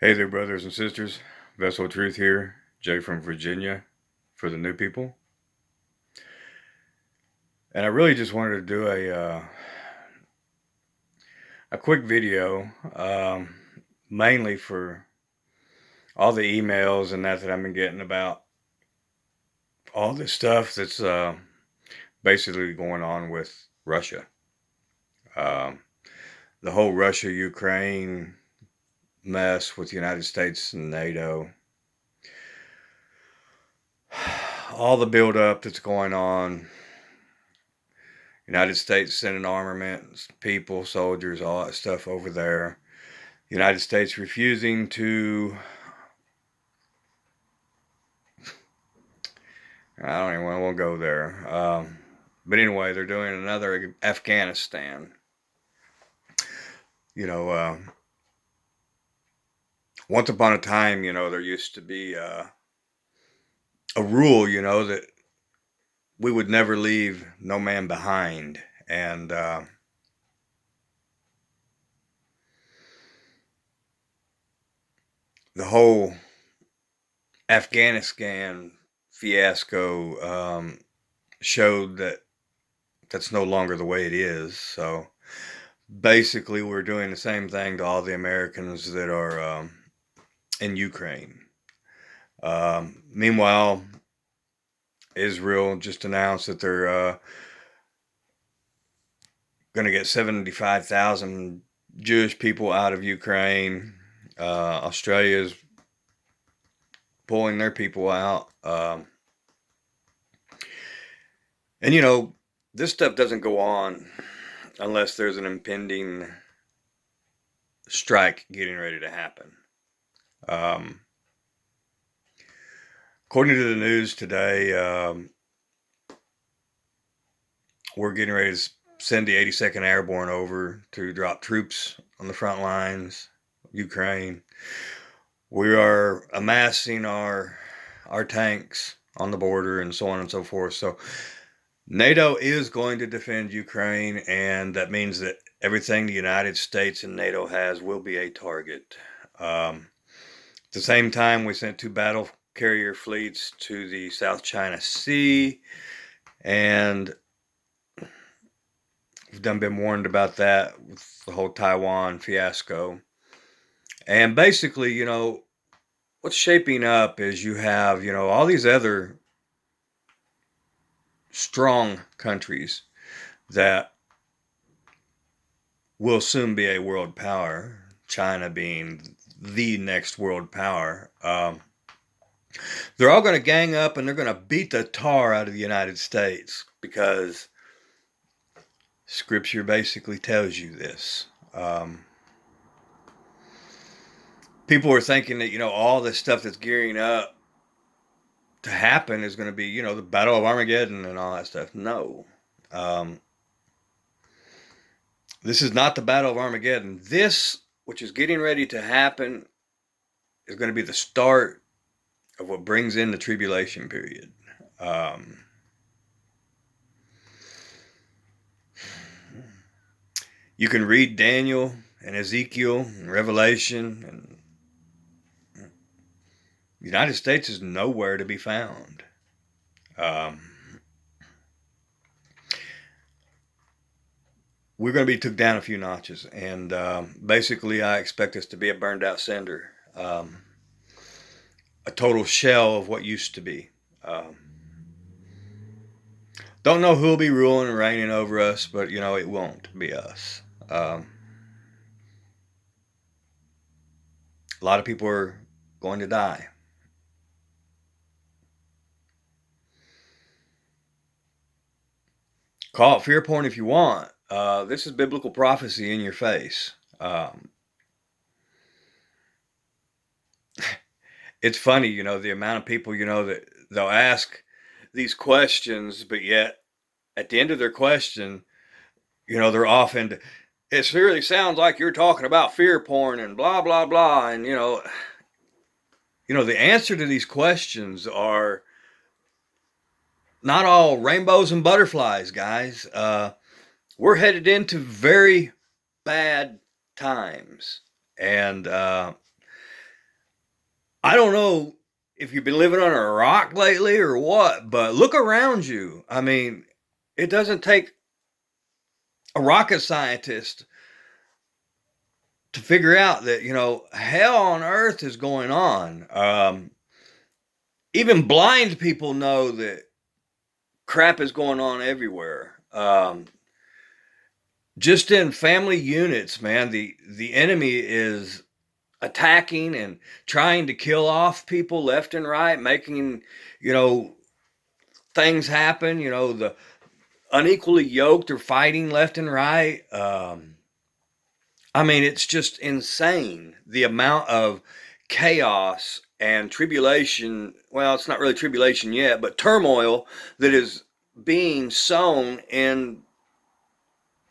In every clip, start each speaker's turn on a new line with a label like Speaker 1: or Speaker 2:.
Speaker 1: Hey there, brothers and sisters. Vessel of Truth here. Jay from Virginia for the new people. And I really just wanted to do a quick video, mainly for all the emails and that I've been getting about all this stuff that's basically going on with Russia. Um, the whole Russia-Ukraine mess with the United States and NATO. All the buildup that's going on. United States sending armament, people, soldiers, all that stuff over there. United States refusing to, I don't even want to go there. But anyway, they're doing another Afghanistan. You know, once upon a time, there used to be a rule, that we would never leave no man behind. And the whole Afghanistan fiasco showed that that's no longer the way it is. So basically, we're doing the same thing to all the Americans that are in Ukraine. Meanwhile, Israel just announced that they're going to get 75,000 Jewish people out of Ukraine. Australia's pulling their people out. And this stuff doesn't go on unless there's an impending strike getting ready to happen. According to the news today, we're getting ready to send the 82nd Airborne over to drop troops on the front lines, Ukraine. We are amassing our tanks on the border and so on and so forth. So NATO is going to defend Ukraine, and that means that everything the United States and NATO has will be a target. At the same time, we sent 2 battle carrier fleets to the South China Sea, and we've been warned about that with the whole Taiwan fiasco. And basically, what's shaping up is you have, all these other strong countries that will soon be a world power, China being the next world power. They're all going to gang up and they're going to beat the tar out of the United States because Scripture basically tells you this. People are thinking that, all this stuff that's gearing up to happen is going to be, the Battle of Armageddon and all that stuff. No. This is not the Battle of Armageddon. This, which is getting ready to happen, is going to be the start of what brings in the tribulation period. You can read Daniel and Ezekiel and Revelation, and the United States is nowhere to be found. We're going to be took down a few notches, and basically I expect us to be a burned out cinder, a total shell of what used to be. Don't know who'll be ruling and reigning over us, but it won't be us. A lot of people are going to die. Call it fear porn if you want. This is biblical prophecy in your face. It's funny, the amount of people, that they'll ask these questions, but yet at the end of their question, they're off into, it really sounds like you're talking about fear porn and blah, blah, blah. And, the answer to these questions are not all rainbows and butterflies, guys. We're headed into very bad times. And I don't know if you've been living on a rock lately or what, but look around you. I mean, it doesn't take a rocket scientist to figure out that, hell on earth is going on. Even blind people know that crap is going on everywhere. Just in family units, man, the enemy is attacking and trying to kill off people left and right, making, you know, things happen. The unequally yoked are fighting left and right. I mean, it's just insane the amount of chaos and tribulation. Well, it's not really tribulation yet, but turmoil that is being sown in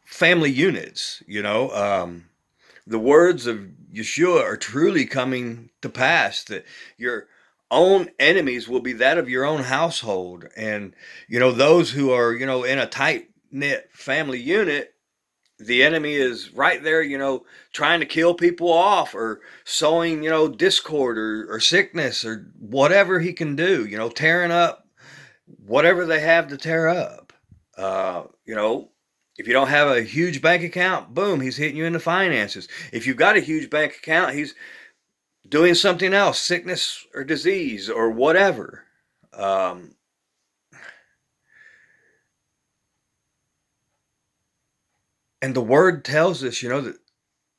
Speaker 1: family units. The words of Yeshua are truly coming to pass, that your own enemies will be that of your own household. And, those who are, in a tight knit family unit, the enemy is right there, trying to kill people off or sowing, discord or sickness or whatever he can do, tearing up whatever they have to tear up. If you don't have a huge bank account, boom, he's hitting you in the finances. If you've got a huge bank account, he's doing something else, sickness or disease or whatever. And the word tells us, that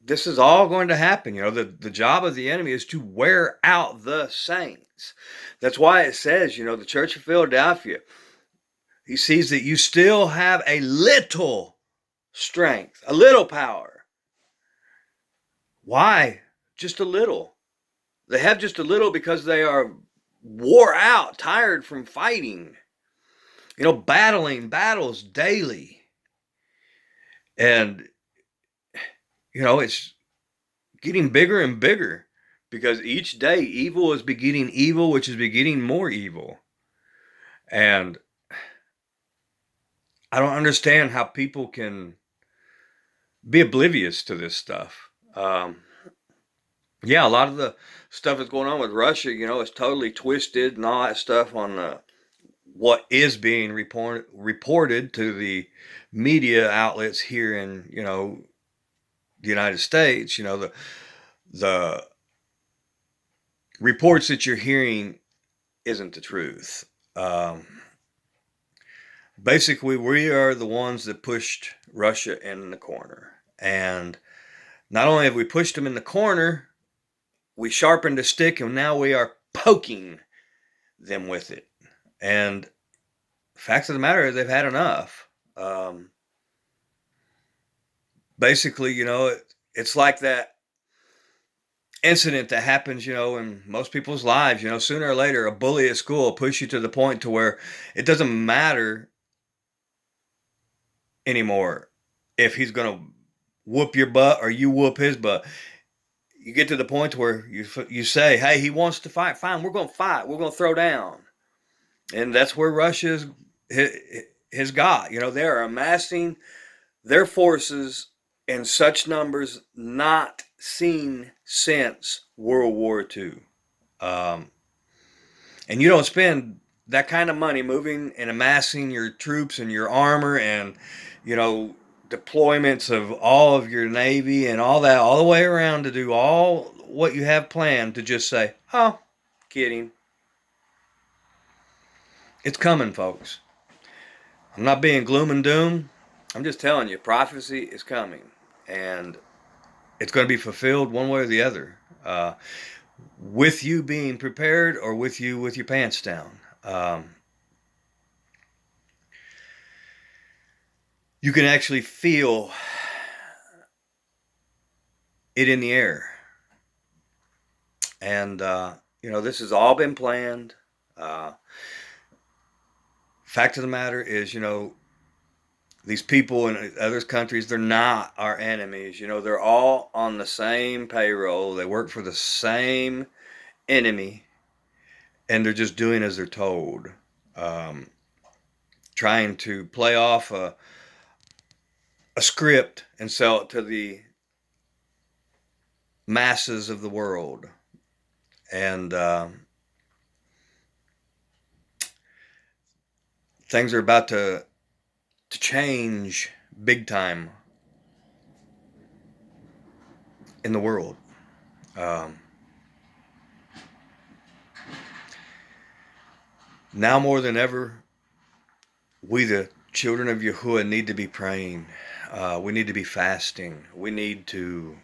Speaker 1: this is all going to happen. The job of the enemy is to wear out the saints. That's why it says, the Church of Philadelphia, he sees that you still have a little strength, a little power. Why? Just a little. They have just a little because they are wore out, tired from fighting, battling battles daily. And, it's getting bigger and bigger because each day evil is begetting evil, which is begetting more evil. And I don't understand how people can be oblivious to this stuff. Yeah, a lot of the stuff that's going on with Russia, is totally twisted and all that stuff on what is being reported to the media outlets here in, the United States. The reports that you're hearing isn't the truth. Basically, we are the ones that pushed Russia in the corner. And not only have we pushed them in the corner, we sharpened the stick and now we are poking them with it. And facts of the matter is they've had enough. Basically, it's like that incident that happens, in most people's lives. Sooner or later, a bully at school will push you to the point to where it doesn't matter anymore if he's going to whoop your butt or you whoop his butt. You get to the point where you say, hey, he wants to fight. Fine, we're going to fight. We're going to throw down. And that's where Russia has got. They are amassing their forces in such numbers not seen since World War II. And you don't spend that kind of money moving and amassing your troops and your armor and, deployments of all of your Navy and all that, all the way around to do all what you have planned to just say, oh, kidding. It's coming, folks. I'm not being gloom and doom. I'm just telling you, prophecy is coming. And it's going to be fulfilled one way or the other. With you being prepared or with you with your pants down. You can actually feel it in the air. And, this has all been planned. Fact of the matter is, these people in other countries, they're not our enemies. They're all on the same payroll. They work for the same enemy. And they're just doing as they're told. Trying to play off a script and sell it to the masses of the world. And things are about to change big time in the world. Um, Now more than ever, we, the children of Yahuwah, need to be praying. We need to be fasting. We need to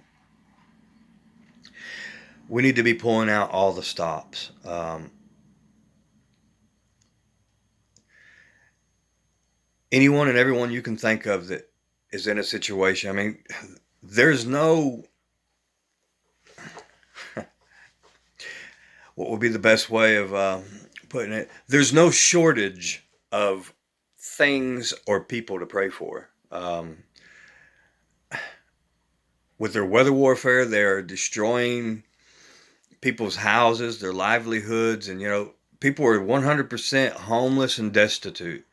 Speaker 1: be pulling out all the stops. Anyone and everyone you can think of that is in a situation. I mean, there's no, what would be the best way of putting it? There's no shortage of things or people to pray for. With their weather warfare, they're destroying people's houses, their livelihoods, and people are 100% homeless and destitute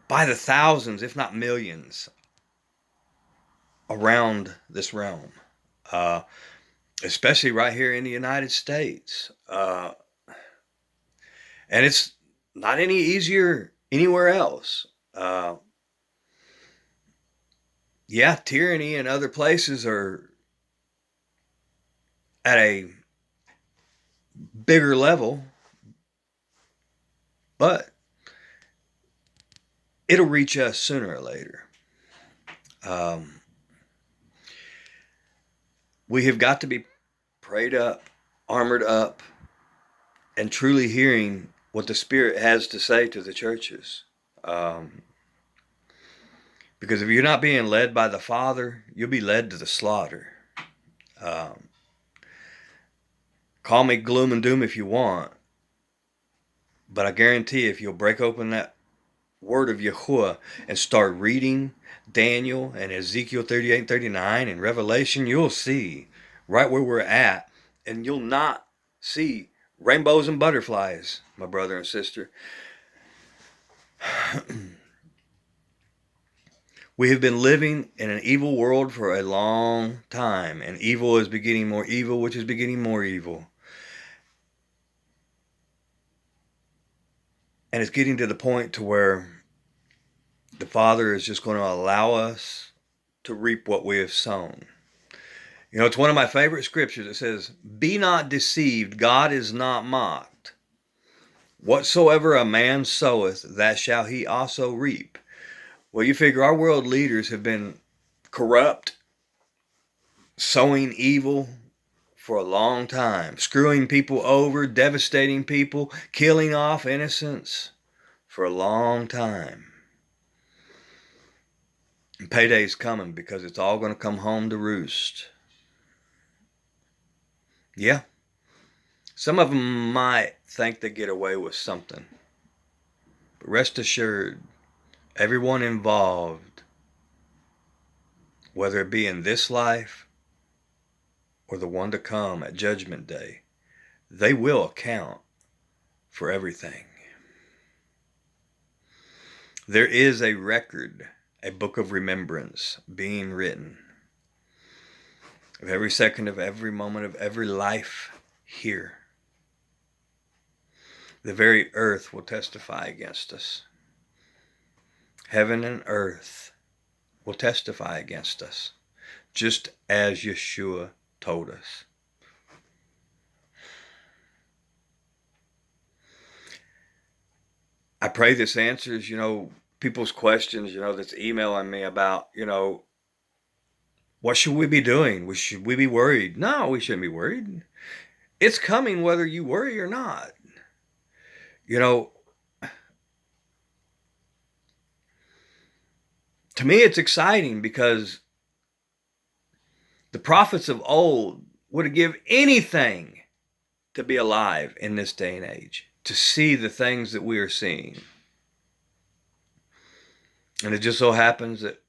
Speaker 1: by the thousands, if not millions, around this realm, especially right here in the United States. And it's not any easier anywhere else. Yeah, tyranny in other places are at a bigger level, but it'll reach us sooner or later. We have got to be prayed up, armored up, and truly hearing what the Spirit has to say to the churches. Because if you're not being led by the Father, you'll be led to the slaughter. Call me gloom and doom if you want, but I guarantee if you'll break open that word of Yahuwah and start reading Daniel and Ezekiel 38 and 39 and Revelation, you'll see right where we're at, and you'll not see rainbows and butterflies, my brother and sister. We have been living in an evil world for a long time, and evil is begetting more evil, which is begetting more evil. And it's getting to the point to where the Father is just going to allow us to reap what we have sown. It's one of my favorite scriptures. It says, "Be not deceived, God is not mocked. Whatsoever a man soweth, that shall he also reap." Well, you figure our world leaders have been corrupt, sowing evil for a long time, screwing people over, devastating people, killing off innocents for a long time. And payday's coming because it's all going to come home to roost. Yeah. Some of them might think they get away with something. But rest assured, everyone involved, whether it be in this life or the one to come at Judgment Day, they will account for everything. There is a record, a book of remembrance being written of every second of every moment of every life here. The very earth will testify against us. Heaven and earth will testify against us, just as Yeshua told us. I pray this answers, people's questions, that's emailing me about, what should we be doing? Should we be worried? No, we shouldn't be worried. It's coming whether you worry or not. To me, it's exciting because the prophets of old would have given anything to be alive in this day and age, to see the things that we are seeing. And it just so happens that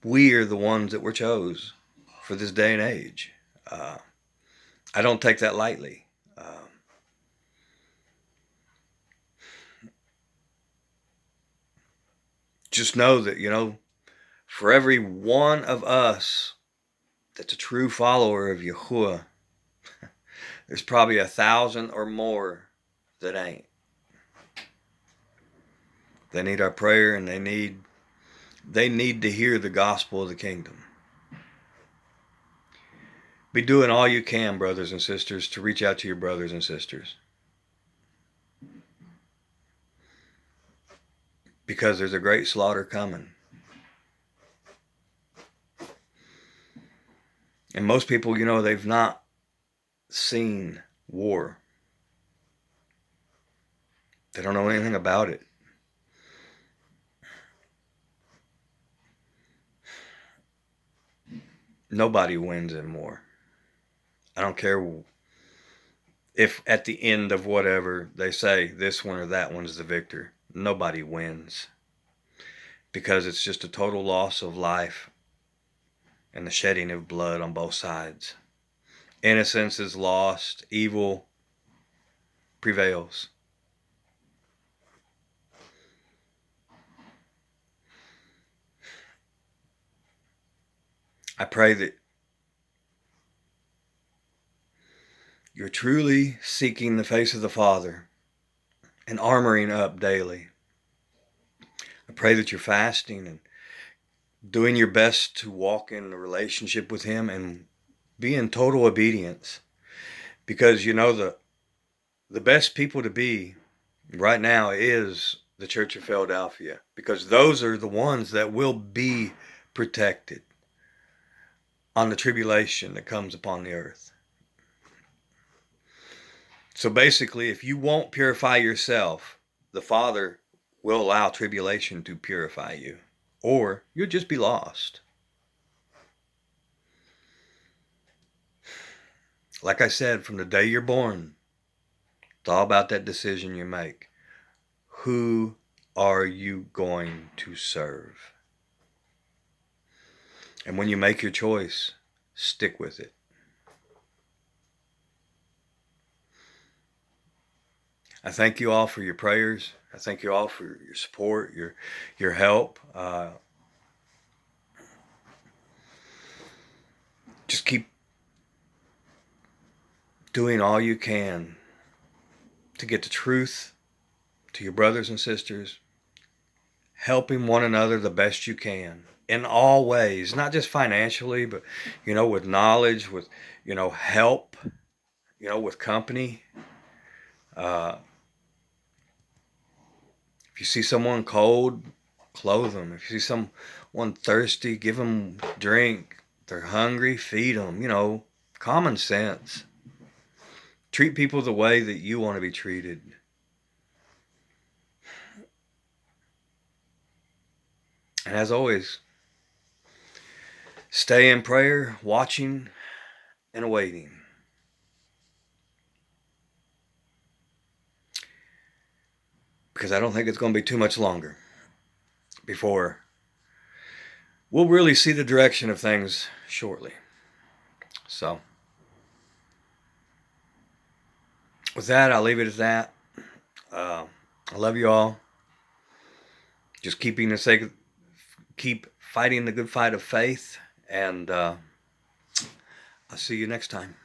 Speaker 1: we are the ones that were chose for this day and age. I don't take that lightly. Just know that, for every one of us that's a true follower of Yahuwah, there's probably 1,000 or more that ain't. They need our prayer, and they need to hear the gospel of the kingdom. Be doing all you can, brothers and sisters, to reach out to your brothers and sisters. Because there's a great slaughter coming. And most people, they've not seen war. They don't know anything about it. Nobody wins in war. I don't care if at the end of whatever they say this one or that one's the victor. Nobody wins. Because it's just a total loss of life and the shedding of blood on both sides. Innocence is lost. Evil prevails. I pray that you're truly seeking the face of the Father and armoring up daily. I pray that you're fasting and doing your best to walk in a relationship with Him and be in total obedience. Because the best people to be right now is the Church of Philadelphia. Because those are the ones that will be protected on the tribulation that comes upon the earth. So basically, if you won't purify yourself, the Father will allow tribulation to purify you, or you'll just be lost. Like I said, from the day you're born, it's all about that decision you make. Who are you going to serve? And when you make your choice, stick with it. I thank you all for your prayers. I thank you all for your support, your help. Just keep doing all you can to get the truth to your brothers and sisters, helping one another the best you can in all ways, not just financially, but, with knowledge, with, help, with company. If you see someone cold, clothe them. If you see someone thirsty, give them drink. If they're hungry, feed them. Common sense. Treat people the way that you want to be treated. And as always, stay in prayer, watching and awaiting. Because I don't think it's going to be too much longer before we'll really see the direction of things shortly. So, with that, I'll leave it at that. I love you all. Just keep fighting the good fight of faith, and I'll see you next time.